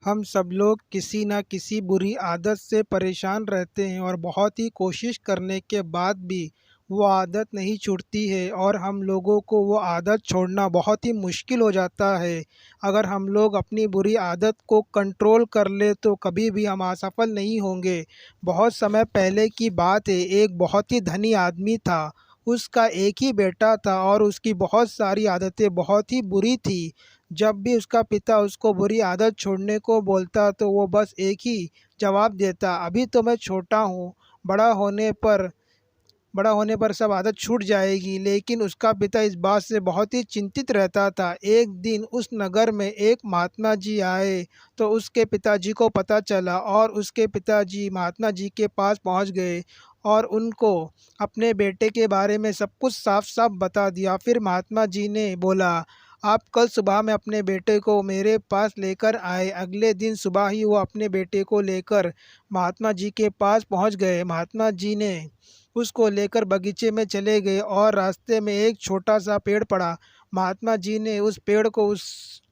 हम सब लोग किसी न किसी बुरी आदत से परेशान रहते हैं और बहुत ही कोशिश करने के बाद भी वो आदत नहीं छूटती है और हम लोगों को वो आदत छोड़ना बहुत ही मुश्किल हो जाता है। अगर हम लोग अपनी बुरी आदत को कंट्रोल कर ले तो कभी भी हम असफल नहीं होंगे। बहुत समय पहले की बात है, एक बहुत ही धनी आदमी था। उसका एक ही बेटा था और उसकी बहुत सारी आदतें बहुत ही बुरी थी। जब भी उसका पिता उसको बुरी आदत छोड़ने को बोलता तो वो बस एक ही जवाब देता, अभी तो मैं छोटा हूँ, बड़ा होने पर बड़ा होने पर सब आदत छूट जाएगी। लेकिन उसका पिता इस बात से बहुत ही चिंतित रहता था। एक दिन उस नगर में एक महात्मा जी आए तो उसके पिताजी को पता चला और उसके पिताजी महात्मा जी के पास पहुंच गए और उनको अपने बेटे के बारे में सब कुछ साफ-साफ बता दिया। फिर महात्मा जी ने बोला, आप कल सुबह में अपने बेटे को मेरे पास लेकर आए। अगले दिन सुबह ही वो अपने बेटे को लेकर महात्मा जी के पास पहुंच गए। महात्मा जी ने उसको लेकर बगीचे में चले गए और रास्ते में एक छोटा-सा पेड़ पड़ा। महात्मा जी ने उस पेड़ को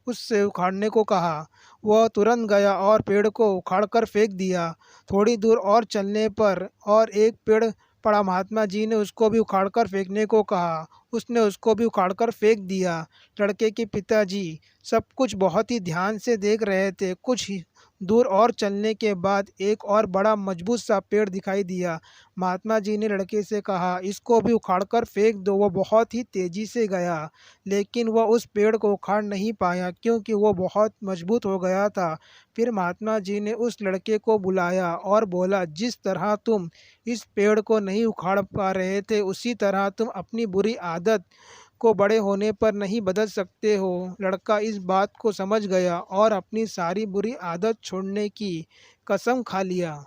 उससे उखाड़ने को कहा। वह तुरंत गया और पेड़ को उखाड़ कर फेंक दिया। थोड़ी दूर और चलने पर और एक पेड़ पड़ा। महात्मा जी ने उसको भी उखाड़ कर फेंकने को कहा। उसने उसको भी उखाड़ कर फेंक दिया। लड़के के पिताजी सब कुछ बहुत ही ध्यान से देख रहे थे। कुछ ही दूर और चलने के बाद एक और बड़ा मजबूत सा पेड़ दिखाई दिया। महात्मा जी ने लड़के से कहा, इसको भी उखाड़ कर फेंक दो। वह बहुत ही तेज़ी से गया, लेकिन वह उस पेड़ को उखाड़ नहीं पाया क्योंकि वो बहुत मजबूत हो गया था। फिर महात्मा जी ने उस लड़के को बुलाया और बोला, जिस तरह तुम इस पेड़ को नहीं उखाड़ पा रहे थे, उसी तरह तुम अपनी बुरी आदत को बड़े होने पर नहीं बदल सकते हो। लड़का इस बात को समझ गया और अपनी सारी बुरी आदत छोड़ने की कसम खा लिया।